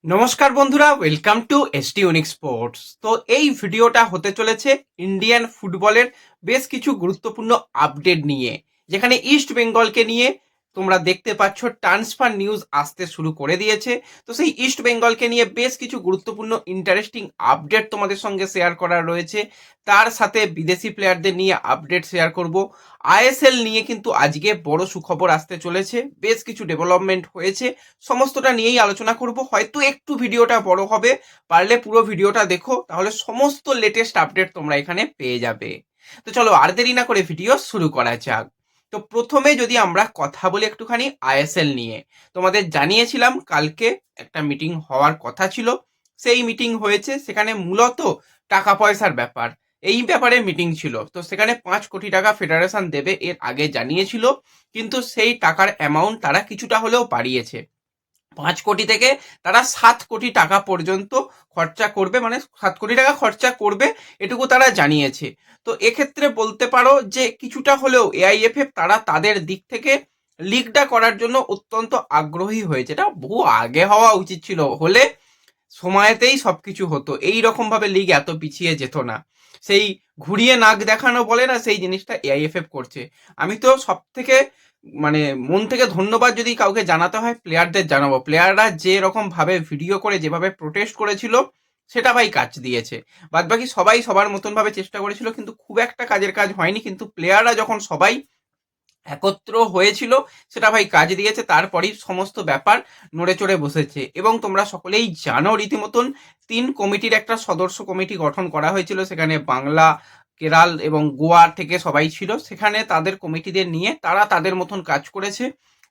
নমস্কার বন্ধুরা, welcome to ST unique sports. তো এই ভিডিওটা হতে চলেছে ইন্ডিয়ান ফুটবলের বেশ কিছু গুরুত্বপূর্ণ আপডেট নিয়ে, যেখানে ইস্ট বেঙ্গলকে নিয়ে তোমরা দেখতে পাচ্ছ ট্রান্সফার নিউজ আসতে শুরু করে দিয়েছে। তো সেই ইস্ট বেঙ্গলকে নিয়ে বেশ কিছু গুরুত্বপূর্ণ ইন্টারেস্টিং আপডেট তোমাদের সঙ্গে শেয়ার করার রয়েছে। তার সাথে বিদেশি প্লেয়ারদের নিয়ে আপডেট শেয়ার করব। আইএসএল নিয়ে কিন্তু আজকে বড় সুখবর আসতে চলেছে, বেশ কিছু ডেভেলপমেন্ট হয়েছে, সমস্তটা নিয়েই আলোচনা করব। হয়তো একটু ভিডিওটা বড় হবে, পারলে পুরো ভিডিওটা দেখো, তাহলে সমস্ত লেটেস্ট আপডেট তোমরা এখানে পেয়ে যাবে। তো চলো আর দেরি না করে ভিডিও শুরু করা যাক। তো প্রথমে যদি আমরা কথা বলি একটুখানি আইএসএল নিয়ে, তোমাদের জানিয়েছিলাম কালকে একটা মিটিং হওয়ার কথা ছিল, সেই মিটিং হয়েছে। সেখানে মূলত টাকা পয়সার ব্যাপার, এই ব্যাপারে মিটিং ছিল। তো সেখানে 5 কোটি টাকা ফেডারেশন দেবে, এর আগে জানিয়েছিল, কিন্তু সেই টাকার অ্যামাউন্ট তারা কিছুটা হলেও বাড়িয়েছে। 5 কোটি থেকে তারা 7 কোটি টাকা পর্যন্ত খরচা করবে, মানে 7 কোটি টাকা খরচা করবে, এটুকু তারা জানিয়েছে। তো এক্ষেত্রে বলতে পারো যে কিছুটা হলেও এআইএফএফ তারা তাদের দিক থেকে লিগটা করার জন্য অত্যন্ত আগ্রহী হয়েছে। এটা বহু আগে হওয়া উচিত ছিল, হলে সময়তেই সবকিছু হতো, এই রকম ভাবে লিগ এত পিছিয়ে যেত না। সেই ঘুরিয়ে নাক দেখানো বলে না, সেই জিনিসটা এআইএফএফ করছে। আমি তো সব থেকে মানে মন থেকে ধন্যবাদ যদি কাউকে জানাতে হয়, প্লেয়ারদের জানাবো। প্লেয়াররা যে রকম ভাবে ভিডিও করে যেভাবে প্রোটেস্ট করেছিল, সেটা ভাই কাজ দিয়েছে। বাদ বাকি সবাই সবার মতন ভাবে চেষ্টা করেছিল, কিন্তু খুব একটা কাজের কাজ হয়নি। কিন্তু প্লেয়াররা যখন সবাই একত্র হয়েছিল, সেটা ভাই কাজ দিয়েছে। তারপরেই সমস্ত ব্যাপার নড়ে চড়ে বসেছে। এবং তোমরা সকলেই জানো, রীতিমতন 3 কমিটির একটা সদস্য কমিটি গঠন করা হয়েছিল। সেখানে বাংলা, কেরাল এবং গোয়া থেকে সবাই ছিল। সেখানে তাদের কমিটিদের নিয়ে তারা তাদের মতন কাজ করেছে।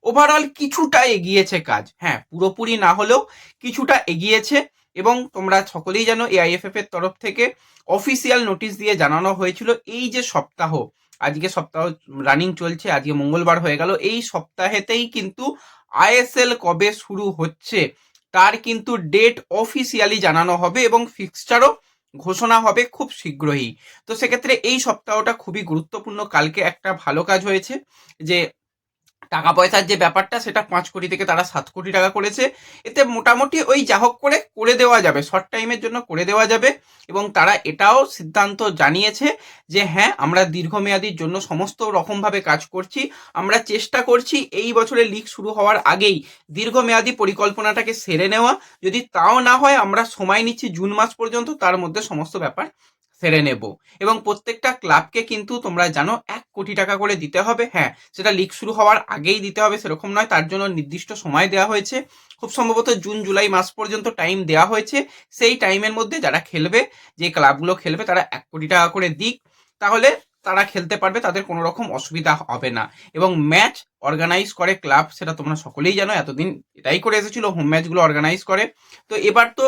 ওভারঅল কিছুটা এগিয়েছে কাজ, হ্যাঁ পুরোপুরি না হলেও কিছুটা এগিয়েছে। এবং তোমরা সকলেই জানো, এআইএফএফ এর তরফ থেকে অফিসিয়াল নোটিশ দিয়ে জানানো হয়েছিল, এই যে সপ্তাহ, আজকে সপ্তাহ রানিং চলছে, আজকে মঙ্গলবার হয়ে গেল, এই সপ্তাহেতেই কিন্তু আইএসএল কবে শুরু হচ্ছে তার কিন্তু ডেট অফিসিয়ালি জানানো হবে এবং ফিক্সচারও ঘোষণা হবে খুব শীঘ্রই। তো সেক্ষেত্রে এই সপ্তাহটা খুবই গুরুত্বপূর্ণ। কালকে একটা ভালো কাজ হয়েছে, যে টাকা পয়সার যে ব্যাপারটা, সেটা 5 কোটি থেকে তারা 7 কোটি টাকা করেছে। এতে মোটামুটি ওই যা হোক করে করে দেওয়া যাবে, শর্ট টাইমের জন্য করে দেওয়া যাবে। এবং তারা এটাও সিদ্ধান্ত জানিয়েছে যে হ্যাঁ, আমরা দীর্ঘমেয়াদীর জন্য সমস্ত রকমভাবে কাজ করছি। আমরা চেষ্টা করছি এই বছরের লিগ শুরু হওয়ার আগেই দীর্ঘমেয়াদী পরিকল্পনাটাকে সেরে নেওয়া। যদি তাও না হয়, আমরা সময় নিচ্ছি জুন মাস পর্যন্ত, তার মধ্যে সমস্ত ব্যাপার সেরে নেব। এবং প্রত্যেকটা ক্লাবকে কিন্তু তোমরা জানো 1 কোটি টাকা করে দিতে হবে। হ্যাঁ, সেটা লিগ শুরু হওয়ার আগেই দিতে হবে সেরকম নয়, তার জন্য নির্দিষ্ট সময় দেওয়া হয়েছে। খুব সম্ভবত জুন জুলাই মাস পর্যন্ত টাইম দেওয়া হয়েছে। সেই টাইমের মধ্যে যারা খেলবে, যে ক্লাবগুলো খেলবে, তারা 1 কোটি টাকা করে দিক, তাহলে তারা খেলতে পারবে, তাদের কোনো রকম অসুবিধা হবে না। এবং ম্যাচ অর্গানাইজ করে ক্লাব, সেটা তোমরা সকলেই জানো, এতদিন এটাই করে এসেছিল, হোম ম্যাচগুলো অর্গানাইজ করে। তো এবার তো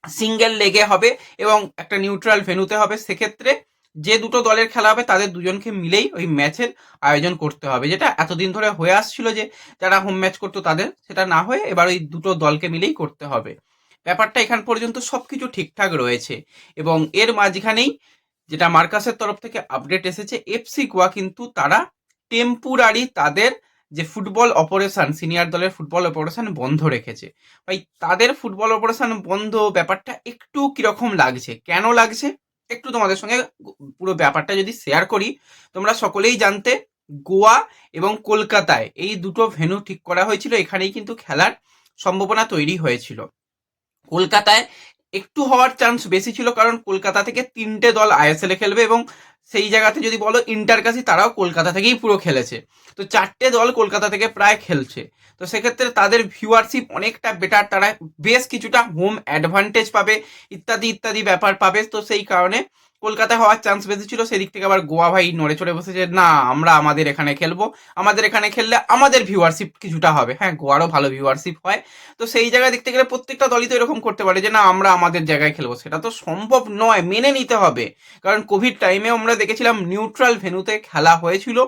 সিঙ্গেল লেগে হবে এবং একটা নিউট্রাল ভেন্যুতে হবে। সেক্ষেত্রে যে দুটো দলের খেলা হবে, তাদের দুজনকে মিলেই ওই ম্যাচের আয়োজন করতে হবে, যেটা এতদিন ধরে হয়ে আসছিল, যে যারা হোম ম্যাচ করতো তাদের, সেটা না হয়ে এবার ওই দুটো দলকে মিলেই করতে হবে। ব্যাপারটা এখান পর্যন্ত সবকিছু ঠিকঠাক রয়েছে। এবং এর মাঝখানেই যেটা মার্কাসের তরফ থেকে আপডেট এসেছে, এফসি গোয়া কিন্তু তারা টেম্পুরারি তাদের যে ফুটবল অপারেশন, সিনিয়র দলের ফুটবল অপারেশন বন্ধ রেখেছে। ভাই তাদের ফুটবল অপারেশন বন্ধ, ব্যাপারটা একটু কিরকম লাগছে, কেন লাগছে, একটু তোমাদের সঙ্গে পুরো ব্যাপারটা যদি শেয়ার করি। তোমরা সকলেই জানতে, গোয়া এবং কলকাতায় এই দুটো ভেন্যু ঠিক করা হয়েছিল, এখানেই কিন্তু খেলার সম্ভাবনা তৈরি হয়েছিল। কলকাতায় একটু হওয়ার চান্স বেশি ছিল, কারণ কলকাতা থেকে 3টে দল আইএসএল এ খেলবে। এবং সেই জায়গাতে যদি বলো ইন্টারকাসি, তারাও কলকাতা থেকেই পুরো খেলেছে। তো 4টে দল কলকাতা থেকে প্রায় খেলছে। তো সেক্ষেত্রে তাদের ভিউয়ারশিপ অনেকটা বেটার, তারা বেশ কিছুটা হোম অ্যাডভান্টেজ পাবে, ইত্যাদি ইত্যাদি ব্যাপার পাবে। তো সেই কারণে কলকাতায় হওয়ার চান্স বেশি ছিল। সেদিক থেকে আবার গোয়া ভাই নড়ে চড়ে বসেছে, না আমরা আমাদের এখানে খেলবো, আমাদের এখানে খেললে আমাদের ভিউয়ারশিপ কিছুটা হবে। হ্যাঁ, গোয়ারও ভালো ভিউয়ারশিপ হয়। তো সেই জায়গায় দেখতে গেলে প্রত্যেকটা দলই তো এরকম করতে পারে যে না আমরা আমাদের জায়গায় খেলবো, সেটা তো সম্ভব নয়, মেনে নিতে হবে। কারণ কোভিড টাইমে আমরা দেখেছিলাম নিউট্রাল ভেন্যুতে খেলা হয়েছিল।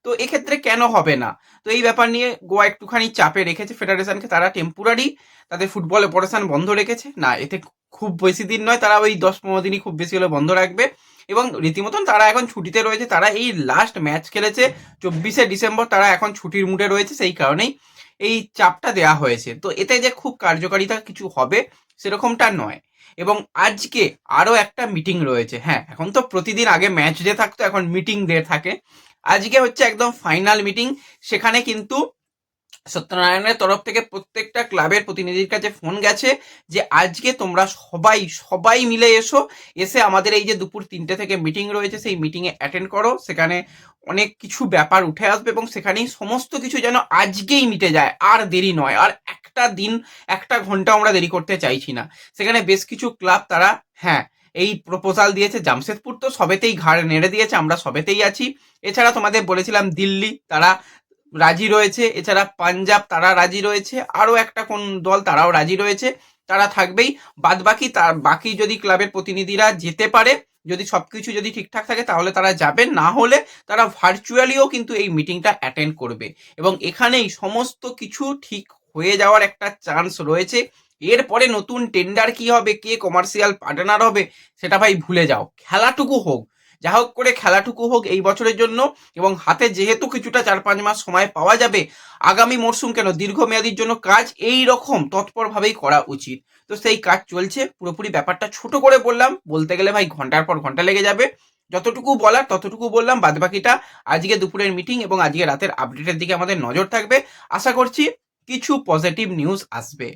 তো এক্ষেত্রে কেন হবে না? তো এই ব্যাপার নিয়ে গোয়া একটুখানি চাপে রেখেছে ফেডারেশনকে, তারা টেম্পোরারি তাদের ফুটবল অপারেশন বন্ধ রেখেছে। না, এতে খুব বেশি দিন নয়, তারা ওই 10-15 দিনই খুব বেশি হলে বন্ধ রাখবে। এবং রীতিমতন তারা এখন ছুটিতে রয়েছে, তারা এই লাস্ট ম্যাচ খেলেছে 24শে ডিসেম্বর, তারা এখন ছুটির মুডে রয়েছে। সেই কারণেই এই চাপটা দেয়া হয়েছে। তো এতে যে খুব কার্যকারিতা কিছু হবে সেরকমটা নয়। এবং আজকে আরও একটা মিটিং রয়েছে। হ্যাঁ, এখন তো প্রতিদিন আগে ম্যাচ ডে থাকতো, এখন মিটিং ডে থাকে। আজকে হচ্ছে একদম ফাইনাল মিটিং। সেখানে কিন্তু সত্যনারায়ণের তরফ থেকে প্রত্যেকটা ক্লাবের প্রতিনিধির কাছে ফোন গেছে যে আজকে তোমরা সবাই সবাই মিলে এসে আমাদের এই যে দুপুর 3টে থেকে মিটিং রয়েছে সেই মিটিংয়ে অ্যাটেন্ড করো। সেখানে অনেক কিছু ব্যাপার উঠে আসবে এবং সেখানেই সমস্ত কিছু যেন আজকেই মিটে যায়, আর দেরি নয়। আর একটা দিন, একটা ঘন্টা আমরা দেরি করতে চাইছি না। সেখানে বেশ কিছু ক্লাব তারা হ্যাঁ এই প্রপোজাল দিয়েছে। জামশেদপুর তো সবেতেই ঘাড় নেড়ে দিয়েছে, আমরা সবেতেই আছি। এছাড়া তোমাদের বলেছিলাম দিল্লি, তারা রাজি রয়েছে। এছাড়া পাঞ্জাব তারা রাজি রয়েছে। আরও একটা কোন দল তারাও রাজি রয়েছে, তারা থাকবেই। বাদ বাকি বাকি যদি ক্লাবের প্রতিনিধিরা যেতে পারে, যদি সবকিছু যদি ঠিকঠাক থাকে তাহলে তারা যাবেন, না হলে তারা ভার্চুয়ালিও কিন্তু এই মিটিংটা অ্যাটেন্ড করবে। এবং এখানেই সমস্ত কিছু ঠিক হয়ে যাওয়ার একটা চান্স রয়েছে। এরপরে নতুন টেন্ডার কি হবে, কে কমার্শিয়াল পার্টনার হবে, সেটা ভাই ভুলে যাও। খেলাটুকু হোক, যা হোক করে খেলাটুকু হোক এই বছরের জন্য। এবং হাতে যেহেতু কিছুটা 4-5 মাস সময় পাওয়া যাবে, আগামী মরশুম কেন দীর্ঘমেয়াদীর জন্য কাজ এই রকম তৎপরভাবেই করা উচিত। তো সেই কাজ চলছে। পুরোপুরি ব্যাপারটা ছোট করে বললাম, বলতে গেলে ভাই ঘন্টার পর ঘন্টা লেগে যাবে। যতটুকু বলার ততটুকু বললাম, বাদবাকিটা আজকে দুপুরের মিটিং এবং আজকে রাতের আপডেটের দিকে আমাদের নজর থাকবে। আশা করছি কিছু পজিটিভ নিউজ আসবে।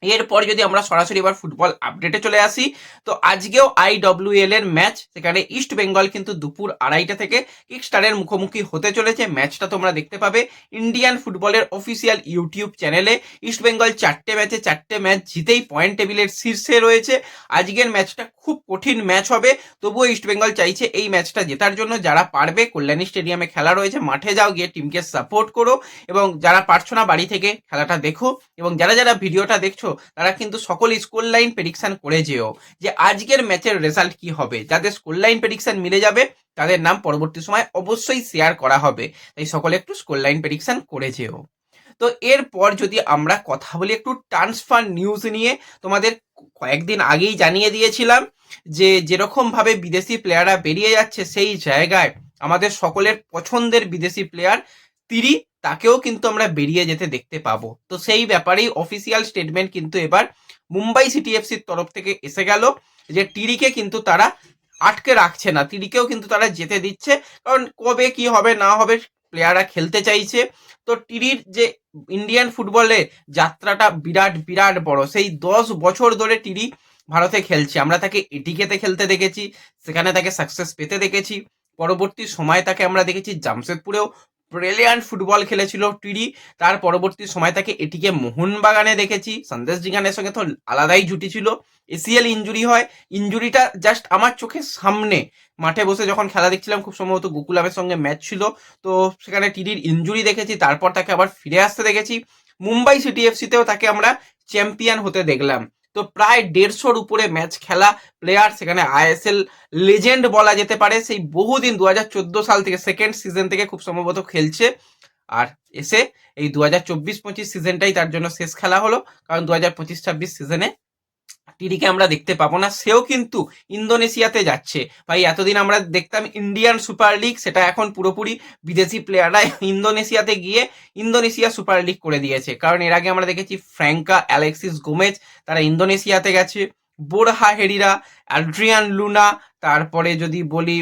এরপর যদি আমরা সরাসরি এবার ফুটবল আপডেটে চলে আসি, তো আজকেও IWL এর ম্যাচ। সেখানে ইস্ট বেঙ্গল কিন্তু দুপুর 2:30 থেকে কিকস্টারের মুখোমুখি হতে চলেছে। ম্যাচটা তোমরা দেখতে পাবে ইন্ডিয়ান ফুটবলের অফিসিয়াল ইউটিউব চ্যানেলে। ইস্ট বেঙ্গল 4টে ম্যাচে 4টে ম্যাচ জিতেই পয়েন্ট টেবিলের শীর্ষে রয়েছে। আজকের ম্যাচটা খুব কঠিন ম্যাচ হবে, তবুও ইস্ট বেঙ্গল চাইছে এই ম্যাচটা জেতার জন্য। যারা পারবে কল্যাণী স্টেডিয়ামে খেলা রয়েছে, মাঠে যাও, গিয়ে টিমকে সাপোর্ট করো। এবং যারা পারছো না বাড়ি থেকে খেলাটা দেখো। এবং যারা যারা ভিডিওটা দেখছো তারা কিন্তু সকল স্কোর লাইন প্রেডিকশন করে যেও যে আজকের ম্যাচের রেজাল্ট কি হবে। যাদের স্কোর লাইন প্রেডিকশন মিলে যাবে তাদের নাম পরবর্তী সময় অবশ্যই শেয়ার করা হবে। তাই সকলে একটু স্কোর লাইন প্রেডিকশন করে যেও। তো এরপর যদি আমরা কথা বলি একটু ট্রান্সফার নিউজ নিয়ে, তোমাদের কয়েকদিন আগেই জানিয়ে দিয়েছিলাম যে যেরকম ভাবে বিদেশি প্লেয়াররা বেরিয়ে যাচ্ছে, সেই জায়গায় আমাদের সকলের পছন্দের বিদেশি প্লেয়ার তিরি, তাকেও কিন্তু আমরা বেরিয়ে যেতে দেখতে পাবো। তো সেই ব্যাপারেই অফিসিয়াল স্টেটমেন্ট কিন্তু এবার মুম্বাই সিটি এফসির তরফ থেকে এসে গেল যে টিরিকে কিন্তু তারা আটকে রাখছে না, তিরিকেও কিন্তু তারা যেতে দিচ্ছে। কারণ কবে কি হবে না হবে, প্লেয়াররা খেলতে চাইছে। তো টিরির যে ইন্ডিয়ান ফুটবলে যাত্রাটা বিরাট বিরাট বড়। সেই 10 বছর ধরে টিরি ভারতে খেলছে। আমরা তাকে এটিকেতে খেলতে দেখেছি, সেখানে তাকে সাকসেস পেতে দেখেছি। পরবর্তী সময় তাকে আমরা দেখেছি জামশেদপুরেও ব্রিলিয়ান্ট ফুটবল খেলেছিল টিরি। তার পরবর্তী সময় তাকে এটিকে মোহনবাগানে দেখেছি, সন্দেশ জিগানের সঙ্গে তো আলাদাই জুটি ছিল। এসিএল ইঞ্জুরি হয়, ইঞ্জুরিটা জাস্ট আমার চোখের সামনে মাঠে বসে যখন খেলা দেখছিলাম, খুব সম্ভবত গোকুলামের সঙ্গে ম্যাচ ছিল, তো সেখানে টিরির ইঞ্জুরি দেখেছি। তারপর তাকে আবার ফিরে আসতে দেখেছি। মুম্বাই সিটি এফসিতেও তাকে আমরা চ্যাম্পিয়ন হতে দেখলাম। তো প্রায় 150-র উপরে ম্যাচ খেলা প্লেয়ার, সেখানে আইএসএল লেজেন্ড বলা যেতে পারে। সেই বহুদিন 2014 সাল থেকে সেকেন্ড সিজন থেকে খুব সম্ভবত খেলছে। আর এসে এই 2024-25 সিজনটাই তার জন্য শেষ খেলা হলো, কারণ 2025-26 সিজনে টিরিকে আমরা দেখতে পাবো না। সেও কিন্তু ইন্দোনেশিয়াতে যাচ্ছে। ভাই এতদিন আমরা দেখতাম ইন্ডিয়ান সুপার লিগ, সেটা এখন পুরোপুরি বিদেশি প্লেয়াররা ইন্দোনেশিয়াতে গিয়ে ইন্দোনেশিয়া সুপার লিগ করে দিয়েছে। কারণ এর আগে আমরা দেখেছি ফ্র্যাঙ্কা, অ্যালেক্সিস গোমেজ, তারা ইন্দোনেশিয়াতে গেছে। বোরহা হেরিরা, অ্যাড্রিয়ান লুনা, তারপরে যদি বলি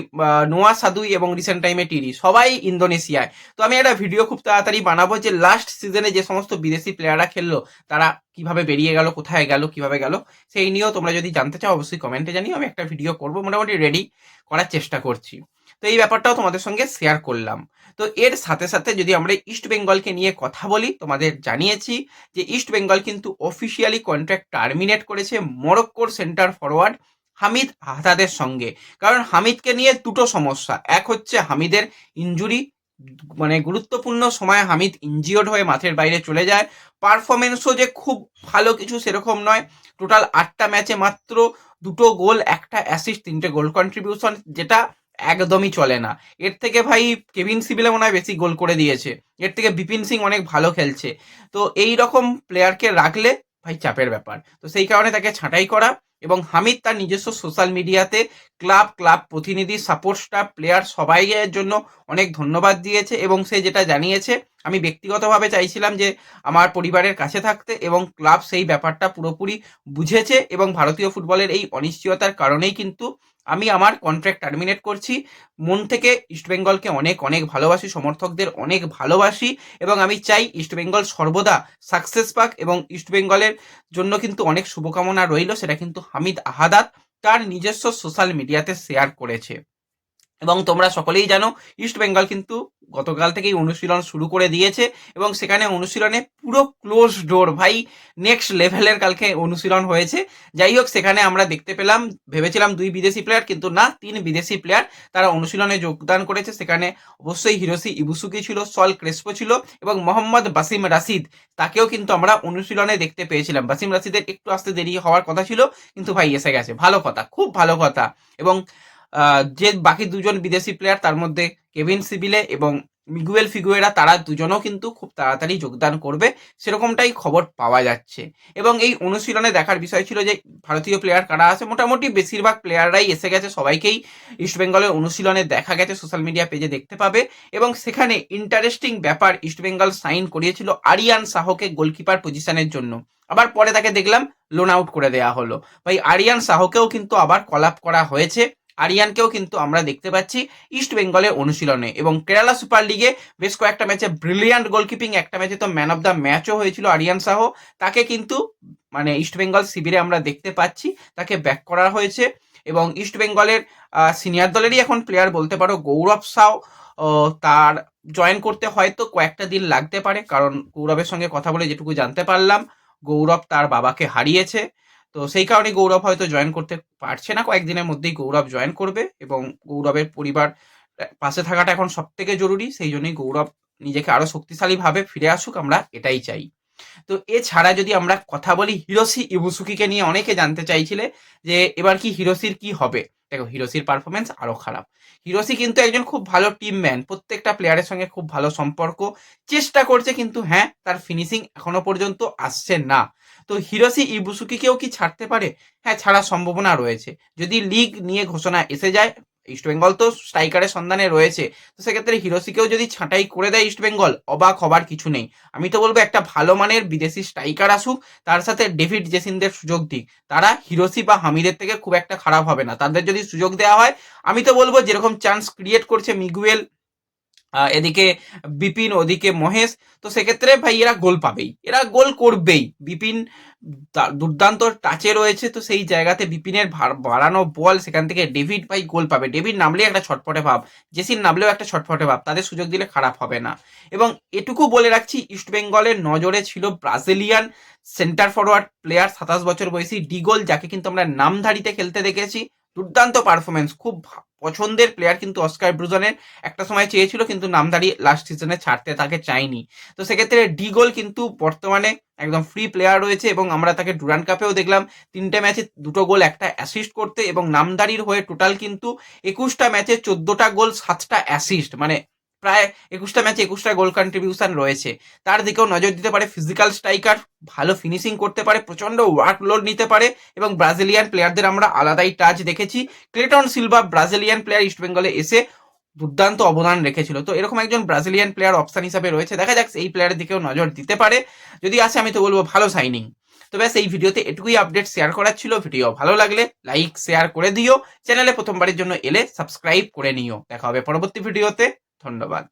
নোয়া সাদুই এবং রিসেন্ট টাইমে টিরি, সবাই ইন্দোনেশিয়ায়। তো আমি একটা ভিডিও খুব তাড়াতাড়ি বানাবো যে লাস্ট সিজনে যে সমস্ত বিদেশি প্লেয়াররা খেললো তারা কিভাবে বেরিয়ে গেল, কোথায় গেল, কিভাবে গেল, সেই নিয়েও তোমরা যদি জানতে চাও অবশ্যই কমেন্টে জানিও। আমি একটা ভিডিও করবো, মোটামুটি রেডি করার চেষ্টা করছি। তো এই ব্যাপারটাও তোমাদের সঙ্গে শেয়ার করলাম। তো এর সাথে সাথে যদি আমরা ইস্ট বেঙ্গলকে নিয়ে কথা বলি, তোমাদের জানিয়েছি যে ইস্ট বেঙ্গল কিন্তু অফিসিয়ালি কন্ট্রাক্ট টার্মিনেট করেছে মরক্কোর সেন্টার ফরওয়ার্ড হামিদ আহদাদের সঙ্গে। কারণ হামিদকে নিয়ে দুটো সমস্যা। এক হচ্ছে হামিদের ইঞ্জুরি, মানে গুরুত্বপূর্ণ সময় হামিদ ইনজিওর্ড হয়ে মাঠের বাইরে চলে যায়। পারফরমেন্সও যে খুব ভালো কিছু সেরকম নয়। টোটাল 8টা ম্যাচে মাত্র 2টো গোল, 1টা অ্যাসিস্ট, 3টে গোল কন্ট্রিবিউশন, যেটা একদমই চলে না। এর থেকে ভাই কেভিন সিবিলে মনে হয় বেশি গোল করে দিয়েছে, এর থেকে বিপিন সিং অনেক ভালো খেলছে। তো এই রকম প্লেয়ারকে রাখলে ভাই চাপের ব্যাপার। তো সেই কারণে তাকে ছাঁটাই করা। এবং হামিদ তার নিজস্ব সোশ্যাল মিডিয়াতে ক্লাব প্রতিনিধি, সাপোর্ট স্টাফ, প্লেয়ার সবাইয়ের জন্য অনেক ধন্যবাদ দিয়েছে। এবং সে যেটা জানিয়েছে আমি ব্যক্তিগতভাবে চাইছিলাম যে আমার পরিবারের কাছে থাকতে, এবং ক্লাব সেই ব্যাপারটা পুরোপুরি বুঝেছে, এবং ভারতীয় ফুটবলের এই অনিশ্চয়তার কারণেই কিন্তু আমি আমার কন্ট্রাক্ট টার্মিনেট করছি। মন থেকে ইস্টবেঙ্গলকে অনেক অনেক ভালোবাসি, সমর্থকদের অনেক ভালোবাসি, এবং আমি চাই ইস্টবেঙ্গল সর্বদা সাকসেস পাক, এবং ইস্টবেঙ্গলের জন্য কিন্তু অনেক শুভকামনা রইল। সেটা কিন্তু হামিদ আহাদাত তার নিজস্ব সোশ্যাল মিডিয়াতে শেয়ার করেছে। এবং তোমরা সকলেই জানো ইস্ট বেঙ্গল কিন্তু গতকাল থেকেই অনুশীলন শুরু করে দিয়েছে, এবং সেখানে অনুশীলনে পুরো ক্লোজ ডোর ভাই, নেক্সট লেভেলের কালকে অনুশীলন হয়েছে। যাই হোক, সেখানে আমরা দেখতে পেলাম, ভেবেছিলাম 2 বিদেশি প্লেয়ার, কিন্তু না, 3 বিদেশি প্লেয়ার তারা অনুশীলনে যোগদান করেছে। সেখানে অবশ্যই হিরোশি ইবুসুকি ছিল, সল ক্রেসপো ছিল, এবং মোহাম্মদ বাসিম রাশিদ, তাকেও কিন্তু আমরা অনুশীলনে দেখতে পেয়েছিলাম। বাসিম রাশিদের একটু আসতে দেরি হওয়ার কথা ছিল, কিন্তু ভাই এসে গেছে, ভালো কথা, খুব ভালো কথা। এবং যে বাকি 2জন বিদেশি প্লেয়ার, তার মধ্যে কেভিন সিবিলে এবং মিগুয়েল ফিগুয়েরা, তারা দুজনও কিন্তু খুব তাড়াতাড়ি যোগদান করবে, সেরকমটাই খবর পাওয়া যাচ্ছে। এবং এই অনুশীলনে দেখার বিষয় ছিল যে ভারতীয় প্লেয়ার কারা আছে। মোটামুটি বেশিরভাগ প্লেয়াররাই এসে গেছে, সবাইকেই ইস্টবেঙ্গলের অনুশীলনে দেখা গেছে, সোশ্যাল মিডিয়া পেজে দেখতে পাবে। এবং সেখানে ইন্টারেস্টিং ব্যাপার, ইস্টবেঙ্গল সাইন করিয়েছিল আরিয়ান সাহকে গোলকিপার পজিশনের জন্য, আবার পরে তাকে দেখলাম লোন আউট করে দেওয়া হলো। ভাই আরিয়ান সাহকেও কিন্তু আবার কল আপ করা হয়েছে, আরিয়ানকেও কিন্তু আমরা দেখতে পাচ্ছি ইস্ট বেঙ্গলের অনুশীলনে। এবং কেরালা সুপার লিগে বেশ কয়েকটা ম্যাচে ব্রিলিয়ান্ট গোলকিপিং, একটা ম্যাচে তো ম্যান অফ দ্য ম্যাচও হয়েছিল আরিয়ান সাহ, তাকে কিন্তু মানে ইস্ট বেঙ্গল শিবিরে আমরা দেখতে পাচ্ছি, তাকে ব্যাক করা হয়েছে। এবং ইস্ট বেঙ্গলের সিনিয়র দলেরই এখন প্লেয়ার বলতে পারো গৌরব সাউ, তার জয়েন করতে হয়তো কয়েকটা দিন লাগতে পারে, কারণ গৌরবের সঙ্গে কথা বলে যেটুকু জানতে পারলাম, গৌরব তার বাবাকে হারিয়েছে, তো সেই কারণে গৌরব হয়তো জয়েন করতে পারছে না। কয়েকদিনের মধ্যেই গৌরব জয়েন করবে, এবং গৌরবের পরিবার পাশে থাকাটা এখন সব থেকে জরুরি, সেই জন্যই গৌরব নিজেকে আরো শক্তিশালীভাবে ফিরে আসুক, আমরা এটাই চাই। তো এছাড়া যদি আমরা কথা বলি হিরোশি ইবুসুকিকে নিয়ে, অনেকে জানতে চাইছিলে যে এবার কি হিরোশির কি হবে। দেখো, হিরোশির পারফরমেন্স আরো খারাপ। হিরোশি কিন্তু একজন খুব ভালো টিম ম্যান, প্রত্যেকটা প্লেয়ারের সঙ্গে খুব ভালো সম্পর্ক, চেষ্টা করছে, কিন্তু হ্যাঁ, তার ফিনিশিং এখনো পর্যন্ত আসছে না। তো হিরোশি ইবুসুকিকেও কি ছাড়তে পারে? হ্যাঁ, ছাড়ার সম্ভাবনা রয়েছে, যদি লিগ নিয়ে ঘোষণা এসে যায়। ইস্টবেঙ্গল তো স্ট্রাইকারের সন্ধানে রয়েছে, তো সেক্ষেত্রে হিরোশিকেও যদি ছাঁটাই করে দেয় ইস্টবেঙ্গল, অবাক হবার কিছু নেই। আমি তো বলবো একটা ভালো মানের বিদেশি স্ট্রাইকার আসুক, তার সাথে ডেভিড জেসিনদের সুযোগ দিক, তারা হিরোশি বা হামিদের থেকে খুব একটা খারাপ হবে না। তাদের যদি সুযোগ দেওয়া হয়, আমি তো বলবো যেরকম চান্স ক্রিয়েট করছে মিগুয়েল, এদিকে বিপিন, ওদিকে মহেশ, তো সেক্ষেত্রে ভাই এরা গোল পাবেই, এরা গোল করবেই। বিপিন দুর্দান্ত টাচে রয়েছে, তো সেই জায়গাতে বিপিনের বাড়ানো বল, সেখান থেকে ডেভিড ভাই গোল পাবে। ডেভিড নামলেই একটা ছটফটে ভাব, জেসিন নামলেও একটা ছটফটে ভাব, তাদের সুযোগ দিলে খারাপ হবে না। এবং এটুকু বলে রাখছি, ইস্টবেঙ্গলের নজরে ছিল ব্রাজিলিয়ান সেন্টার ফরওয়ার্ড প্লেয়ার, 27 বছর বয়সী ডিগল, যাকে কিন্তু আমরা নামধারীতে খেলতে দেখেছি। দুর্দান্ত পারফরমেন্স, খুব পছন্দের প্লেয়ার কিন্তু অস্কার ব্রুজনের, একটা সময় চেয়েছিল, কিন্তু নামধারী লাস্ট সিজনে ছাড়তে তাকে চাইনি। তো সেক্ষেত্রে ডিগল কিন্তু বর্তমানে একদম ফ্রি প্লেয়ার রয়েছে, এবং আমরা তাকে ডুরান্ড কাপেও দেখলাম 3টে ম্যাচে 2টো গোল, একটা অ্যাসিস্ট করতে, এবং নামধারীর হয়ে টোটাল কিন্তু 21টা ম্যাচে 14টা গোল, 7টা অ্যাসিস্ট, মানে প্রায় 21টা ম্যাচে 21টা গোল কন্ট্রিবিউশন রয়েছে। তার দিকেও নজর দিতে পারে, ফিজিক্যাল স্ট্রাইকার, ভালো ফিনিশিং করতে পারে, প্রচন্ড ওয়ার্কলোড নিতে পারে, এবং ব্রাজিলিয়ান প্লেয়ারদের আমরা আলাদাই টাচ দেখেছি। ক্লেটন সিলভা ব্রাজিলিয়ান প্লেয়ার ইস্টবেঙ্গলে এসে দুর্দান্ত অবদান রেখেছিল, তো এরকম একজন ব্রাজিলিয়ান প্লেয়ার অপশন হিসাবে রয়েছে, দেখা যাক এই প্লেয়ারের দিকেও নজর দিতে পারে, যদি আসে আমি তো বলবো ভালো সাইনিং। তো ব্যাস, এই ভিডিওতে এটুকুই আপডেট শেয়ার করার ছিল। ভিডিও ভালো লাগলে লাইক শেয়ার করে দিও, চ্যানেলে প্রথমবারের জন্য এলে সাবস্ক্রাইব করে নিও। দেখা হবে পরবর্তী ভিডিওতে, ধন্যবাদ।